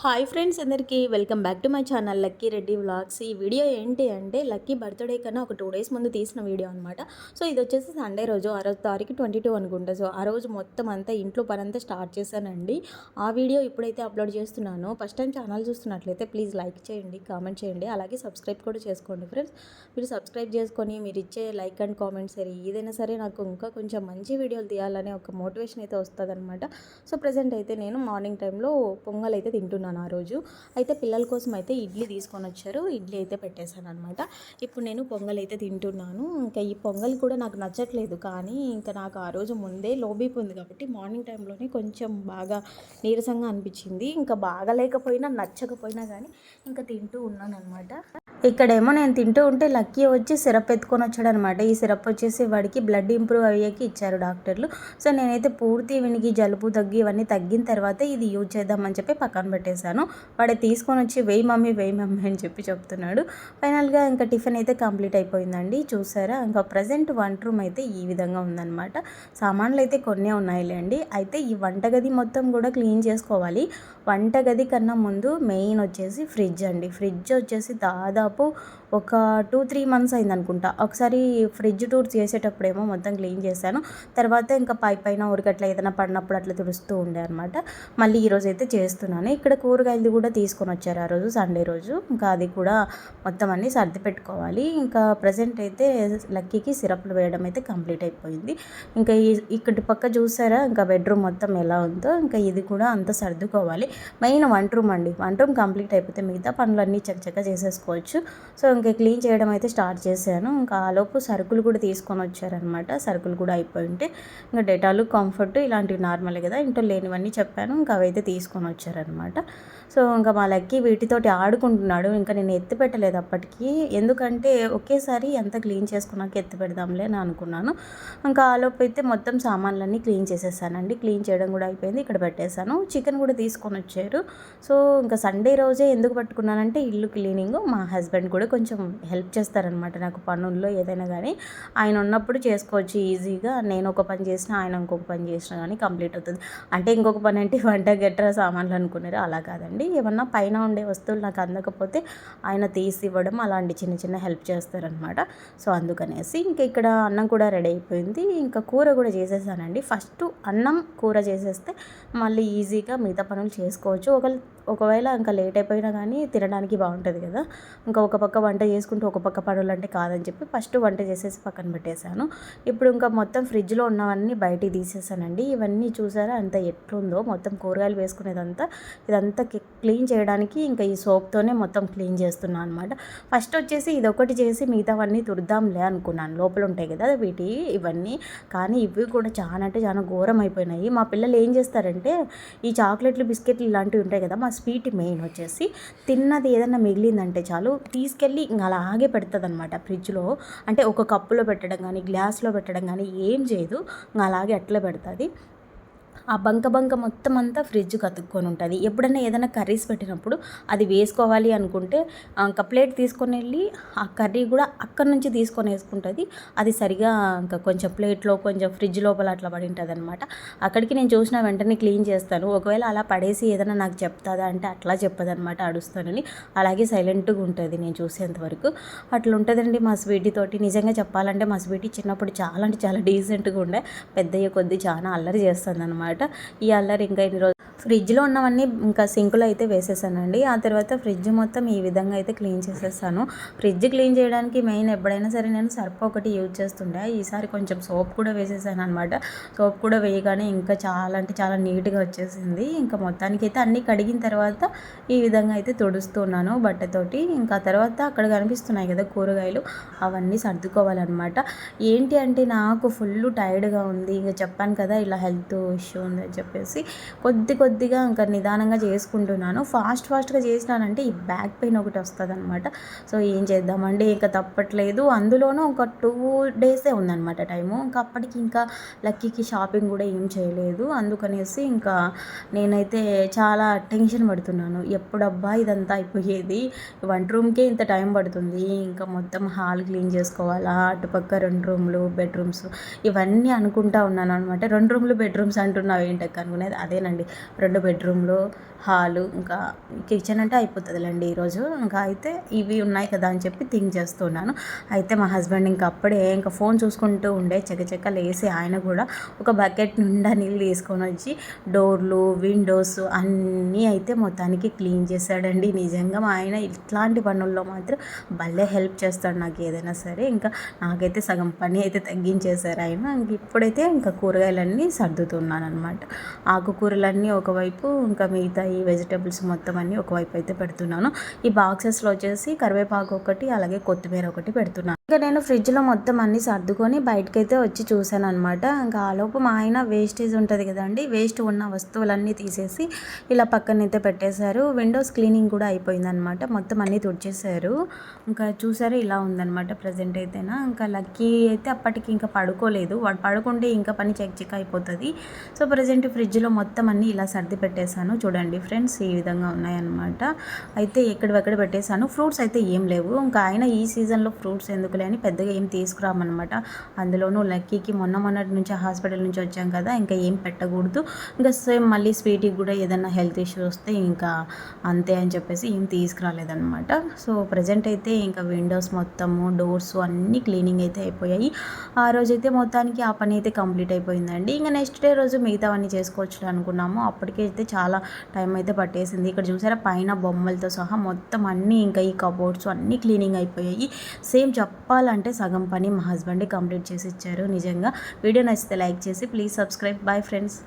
Hi friends, అందరికీ welcome back to my channel lucky Reddy vlogs. ఈ video ఏంటి అంటే లక్కీ బర్త్డే కన్నా ఒక 2 డేస్ ముందు తీసిన వీడియో అనమాట. సో ఇది వచ్చేసి సండే రోజు, ఆ రోజు తారీఖు 22 అనుకుంటా. సో ఆ రోజు మొత్తం అంతా ఇంట్లో పనంతా స్టార్ట్ చేశానండి. ఆ వీడియో ఇప్పుడైతే అప్లోడ్ చేస్తున్నాను. ఫస్ట్ టైం ఛానల్ చూస్తున్నట్లయితే ప్లీజ్ లైక్ చేయండి, కామెంట్ చేయండి, అలాగే సబ్స్క్రైబ్ కూడా చేసుకోండి ఫ్రెండ్స్. మీరు సబ్స్క్రైబ్ చేసుకొని మీరు ఇచ్చే లైక్ అండ్ కామెంట్ సరే ఏదైనా సరే నాకు ఇంకా కొంచెం మంచి వీడియోలు తీయాలనే ఒక మోటివేషన్ అయితే వస్తుంది అనమాట. సో ప్రజెంట్ అయితే నేను మార్నింగ్ టైంలో పొంగల్ అయితే తింటున్నాను. ఆ రోజు అయితే పిల్లల కోసం అయితే ఇడ్లీ తీసుకొని వచ్చారు. ఇడ్లీ అయితే పెట్టేశాను అనమాట. ఇప్పుడు నేను పొంగల్ అయితే తింటున్నాను. ఇంకా ఈ పొంగల్ కూడా నాకు నచ్చట్లేదు, కానీ ఇంకా నాకు ఆ రోజు ముందే లో బీపీ ఉంది కాబట్టి మార్నింగ్ టైంలోనే కొంచెం బాగా నీరసంగా అనిపించింది. ఇంకా బాగా లేకపోయినా నచ్చకపోయినా కానీ ఇంకా తింటూ ఉన్నాను అనమాట. ఇక్కడేమో నేను తింటూ ఉంటే లక్కీ వచ్చి సిరప్ ఎత్తుకొని వచ్చాడనమాట. ఈ సిరప్ వచ్చేసి వాడికి బ్లడ్ ఇంప్రూవ్ అయ్యేకి ఇచ్చారు డాక్టర్లు. సో నేనైతే పూర్తి వీనికి జలుబు దగ్గు ఇవన్నీ తగ్గిన తర్వాత ఇది యూజ్ చేద్దామని చెప్పి పక్కన పెట్టేశాను. వాడే తీసుకొని వచ్చి వెయ్యి మమ్మీ అని చెప్పి చెప్తున్నాడు. ఫైనల్గా ఇంకా టిఫిన్ అయితే కంప్లీట్ అయిపోయిందండి. చూసారా, ఇంకా ప్రజెంట్ వంట రూమ్ అయితే ఈ విధంగా ఉందన్నమాట. సామాన్లు అయితే కొన్నే ఉన్నాయిలేండి. అయితే ఈ వంటగది మొత్తం కూడా క్లీన్ చేసుకోవాలి. వంటగది కన్నా ముందు మెయిన్ వచ్చేసి ఫ్రిడ్జ్ అండి. ఫ్రిడ్జ్ వచ్చేసి దాదాపు ఒక 2-3 మంత్స్ అయింది అనుకుంటా. ఒకసారి ఫ్రిడ్జ్ టూర్ చేసేటప్పుడేమో మొత్తం క్లీన్ చేశాను. తర్వాత ఇంకా పైన ఉరికట్లా ఏదైనా పడినప్పుడు అట్లా తుడుస్తూ ఉండే అనమాట. మళ్ళీ ఈరోజు అయితే చేస్తున్నాను. ఇక్కడ కూరగాయలు కూడా తీసుకొని వచ్చారు ఆ రోజు సండే రోజు. ఇంకా అది కూడా మొత్తం అన్నీ సర్ది పెట్టుకోవాలి. ఇంకా ప్రజెంట్ అయితే లక్కీకి సిరప్లు వేయడం అయితే కంప్లీట్ అయిపోయింది. ఇంకా ఇక్కడి పక్క చూసారా, ఇంకా బెడ్రూమ్ మొత్తం ఎలా ఉందో ఇంకా ఇది కూడా అంతా సర్దుకోవాలి. మెయిన్ వంట రూమ్ అండి. వంట రూమ్ కంప్లీట్ అయిపోతే మిగతా పనులన్నీ చక్కచక్క చేసేసుకోవచ్చు. సో ఇంకా క్లీన్ చేయడం అయితే స్టార్ట్ చేశాను. ఇంకా ఆలోపు సరుకులు కూడా తీసుకొని వచ్చారనమాట. సరుకులు కూడా అయిపోయి ఉంటే ఇంకా డెటాలు, కంఫర్ట్ ఇలాంటివి నార్మల్ కదా, ఇంట్లో లేనివన్నీ చెప్పాను. ఇంకా అవైతే తీసుకొని వచ్చారనమాట. సో ఇంకా మా లక్కీ వీటితోటి ఆడుకుంటున్నాడు. ఇంకా నేను ఎత్తి పెట్టలేదు అప్పటికి, ఎందుకంటే ఒకేసారి అంతా క్లీన్ చేసుకున్నాక ఎత్తి పెడదాంలే అని అనుకున్నాను. ఇంకా ఆలోపు అయితే మొత్తం సామాన్లన్నీ క్లీన్ చేసేసానండి. క్లీన్ చేయడం కూడా అయిపోయింది. ఇక్కడ పెట్టేశాను. చికెన్ కూడా తీసుకొని వచ్చారు. సో ఇంకా సండే రోజే ఎందుకు పట్టుకున్నానంటే ఇల్లు క్లీనింగ్. మా హస్బెండ్ కూడా కొంచెం హెల్ప్ చేస్తారనమాట నాకు పనుల్లో ఏదైనా కానీ. ఆయన ఉన్నప్పుడు చేసుకోవచ్చు ఈజీగా. నేను ఒక పని చేసినా ఆయన ఇంకొక పని చేసినా కానీ కంప్లీట్ అవుతుంది. అంటే ఇంకొక పని అంటే వంట గట్రా సామాన్లు అనుకున్నారు, అలా కాదండి. ఏమన్నా పైన ఉండే వస్తువులు నాకు అందకపోతే ఆయన తీసి ఇవ్వడం అలాంటి చిన్న చిన్న హెల్ప్ చేస్తారనమాట. సో అందుకనేసి ఇంకా ఇక్కడ అన్నం కూడా రెడీ అయిపోయింది. ఇంకా కూర కూడా చేసేసానండి. ఫస్ట్ అన్నం కూర చేసేస్తే మళ్ళీ ఈజీగా మిగతా పనులు చేసుకోవచ్చు. ఒకవేళ ఇంకా లేట్ అయిపోయినా కానీ తినడానికి బాగుంటుంది కదా. ఇంకా ఒక పక్క వంట చేసుకుంటూ ఒక పక్క పనులు అంటే కాదని చెప్పి ఫస్ట్ వంట చేసేసి పక్కన పెట్టేశాను. ఇప్పుడు ఇంకా మొత్తం ఫ్రిడ్జ్లో ఉన్నవన్నీ బయటికి తీసేసానండి. ఇవన్నీ చూసారా అంత ఎట్లుందో, మొత్తం కూరగాయలు వేసుకునేదంతా ఇదంతా క్లీన్ చేయడానికి ఇంకా ఈ సోప్తోనే మొత్తం క్లీన్ చేస్తున్నాను అనమాట. ఫస్ట్ వచ్చేసి ఇదొకటి చేసి మిగతావన్నీ తుడదాంలే అనుకున్నాను, లోపల ఉంటాయి కదా ఇవన్నీ. కానీ ఇవి కూడా చాలా అంటే చాలా ఘోరం అయిపోయినాయి. మా పిల్లలు ఏం చేస్తారంటే ఈ చాక్లెట్లు, బిస్కెట్లు ఇలాంటివి ఉంటాయి కదా, మా స్వీట్ మెయిన్ వచ్చేసి తిన్నది ఏదైనా మిగిలిందంటే చాలు తీసుకెళ్ళి ఇంకా అలాగే పెడుతుంది అనమాట ఫ్రిడ్జ్లో. అంటే ఒక కప్పులో పెట్టడం కానీ గ్లాస్లో పెట్టడం కానీ ఏం చేయదు, ఇంకా అలాగే అట్లా పెడుతుంది. ఆ బంక మొత్తం అంతా ఫ్రిడ్జ్కి అతుక్కొని ఉంటుంది. ఎప్పుడైనా ఏదైనా కర్రీస్ పెట్టినప్పుడు అది వేసుకోవాలి అనుకుంటే ఇంకా ప్లేట్ తీసుకొని వెళ్ళి ఆ కర్రీ కూడా అక్కడి నుంచి తీసుకొని వేసుకుంటుంది. అది సరిగా ఇంకా కొంచెం ప్లేట్లో కొంచెం ఫ్రిడ్జ్ లోపల అట్లా పడి ఉంటుంది అనమాట. అక్కడికి నేను చూసిన వెంటనే క్లీన్ చేస్తాను. ఒకవేళ అలా పడేసి ఏదైనా నాకు చెప్తుందా అంటే అట్లా చెప్పదనమాట, అడుస్తానని. అలాగే సైలెంట్గా ఉంటుంది నేను చూసేంతవరకు. అట్లా ఉంటుందండి మా స్వీటీ తోటి. నిజంగా చెప్పాలంటే మా స్వీటీ చిన్నప్పుడు చాలా అంటే చాలా డీసెంట్గా ఉండే, పెద్దయ్య కొద్దీ చాలా అల్లరి చేస్తుంది అనమాట. ఈ అల్లరి ఇంకా ఇన్ని రోజులు ఫ్రిడ్జ్లో ఉన్నవన్నీ ఇంకా సింకులో అయితే వేసేసానండి. ఆ తర్వాత ఫ్రిడ్జ్ మొత్తం ఈ విధంగా అయితే క్లీన్ చేసేసాను. ఫ్రిడ్జ్ క్లీన్ చేయడానికి మెయిన్ ఎప్పుడైనా సరే నేను సర్ఫ్ ఒకటి యూజ్ చేస్తుండే. ఈసారి కొంచెం సోప్ కూడా వేసేసాను అనమాట. సోప్ కూడా వేయగానే ఇంకా చాలా అంటే చాలా నీట్గా వచ్చేసింది. ఇంకా మొత్తానికి అయితే అన్నీ కడిగిన తర్వాత ఈ విధంగా అయితే తుడుస్తున్నాను బట్టతోటి. ఇంకా తర్వాత అక్కడ కనిపిస్తున్నాయి కదా కూరగాయలు, అవన్నీ సర్దుకోవాలన్నమాట. ఏంటి అంటే నాకు ఫుల్ టైర్డ్గా ఉంది. ఇంకా చెప్పాను కదా ఇలా హెల్త్ ఇష్యూ ఉందని చెప్పేసి కొద్దిగా ఇంకా నిదానంగా చేసుకుంటున్నాను. ఫాస్ట్గా చేసినానంటే ఈ బ్యాక్ పెయిన్ ఒకటి వస్తుంది అనమాట. సో ఏం చేద్దామండి, ఇంకా తప్పట్లేదు. అందులోనూ ఒక 2 డేసే ఉందన్నమాట టైము. ఇంకా అప్పటికి ఇంకా లక్కీకి షాపింగ్ కూడా ఏం చేయలేదు. అందుకనేసి ఇంకా నేనైతే చాలా టెన్షన్ పడుతున్నాను. ఎప్పుడబ్బా ఇదంతా అయిపోయేది, వంట రూమ్కే ఇంత టైం పడుతుంది, ఇంకా మొత్తం హాల్ క్లీన్ చేసుకోవాలా, అటుపక్క 2 రూమ్లు, బెడ్రూమ్స్ ఇవన్నీ అనుకుంటా ఉన్నాను అనమాట. 2 రూమ్లు బెడ్రూమ్స్ అంటున్నావు ఏంటక్క అనుకునేది అదేనండి. 2 బెడ్రూమ్లు హాలు ఇంకా కిచెన్ అంటే అయిపోతుందిలేండి ఈరోజు. ఇంకా అయితే ఇవి ఉన్నాయి కదా అని చెప్పి థింక్ చేస్తున్నాను. అయితే మా హస్బెండ్ ఇంకా అప్పుడే ఇంకా ఫోన్ చూసుకుంటూ ఉండే చకచక లేసి ఆయన కూడా ఒక బకెట్ నిండా నీళ్ళు తీసుకొని వచ్చి డోర్లు విండోస్ అన్నీ అయితే మొత్తానికి క్లీన్ చేశాడండి. నిజంగా మా ఆయన ఇట్లాంటి పనుల్లో మాత్రం భలే హెల్ప్ చేస్తాడు నాకు ఏదైనా సరే. ఇంకా నాకైతే సగం పని అయితే తగ్గించేశారు ఆయన. ఇంక ఇప్పుడైతే ఇంకా కూరగాయలన్నీ సర్దుతున్నాను అనమాట. ఆకుకూరలన్నీ ఒకవైపు, ఇంకా మిగతా ఈ వెజిటేబుల్స్ మొత్తం అన్నీ ఒకవైపు అయితే పెడుతున్నాను. ఈ బాక్సెస్లో వచ్చేసి కరివేపాకు ఒకటి, అలాగే కొత్తిమీర ఒకటి పెడుతున్నాను. ఇంకా నేను ఫ్రిడ్జ్లో మొత్తం అన్నీ సర్దుకొని బయటకైతే వచ్చి చూశాను అనమాట. ఇంకా ఆలోపు మా ఆయన వేస్టేజ్ ఉంటుంది కదండి, వేస్ట్ ఉన్న వస్తువులన్నీ తీసేసి ఇలా పక్కనైతే పెట్టేశారు. విండోస్ క్లీనింగ్ కూడా అయిపోయిందనమాట, మొత్తం అన్నీ తుడిచేశారు. ఇంకా చూసారు ఇలా ఉందనమాట ప్రజెంట్ అయితేనా. ఇంకా లక్కీ అయితే అప్పటికి ఇంకా పడుకోలేదు, వాడు పడుకుంటే ఇంకా పని చెక్ అయిపోతుంది. సో ప్రజెంట్ ఫ్రిడ్జ్లో మొత్తం అన్నీ ఇలా సర్ది పెట్టేశాను. చూడండి ఫ్రెండ్స్, ఈ విధంగా ఉన్నాయన్నమాట. అయితే ఎక్కడెక్కడ పెట్టేశాను. ఫ్రూట్స్ అయితే ఏం లేవు. ఇంకా ఆయన ఈ సీజన్లో ఫ్రూట్స్ ఎందుకులే అని పెద్దగా ఏం తీసుకురామన్నమాట. అందులోనూ లక్కీకి మొన్నటి నుంచి హాస్పిటల్ నుంచి వచ్చాం కదా, ఇంకా ఏం పెట్టకూడదు. ఇంకా సేమ్ మళ్ళీ స్వీట్కి కూడా ఏదైనా హెల్త్ ఇష్యూ వస్తే ఇంకా అంతే అని చెప్పేసి ఏం తీసుకురాలేదన్నమాట. సో ప్రజెంట్ అయితే ఇంకా విండోస్ మొత్తము, డోర్స్ అన్నీ క్లీనింగ్ అయితే అయిపోయాయి. ఆ రోజైతే మొత్తానికి ఆ పని అయితే కంప్లీట్ అయిపోయిందండి. ఇంకా నెక్స్ట్ డే రోజు మిగతావన్నీ చేసుకోవచ్చు అనుకున్నాము. అప్పటికైతే చాలా టైం అయితే పట్టేసింది. ఇక్కడ చూసారా పైన బొమ్మలతో సహా మొత్తం అన్నీ, ఇంకా ఈ కబోర్డ్స్ అన్నీ క్లీనింగ్ అయిపోయాయి. సేమ్ చెప్పాలంటే సగం పని మా హస్బెండే కంప్లీట్ చేసి ఇచ్చారు. నిజంగా వీడియో నచ్చితే లైక్ చేసి ప్లీజ్ సబ్స్క్రైబ్. Bye friends.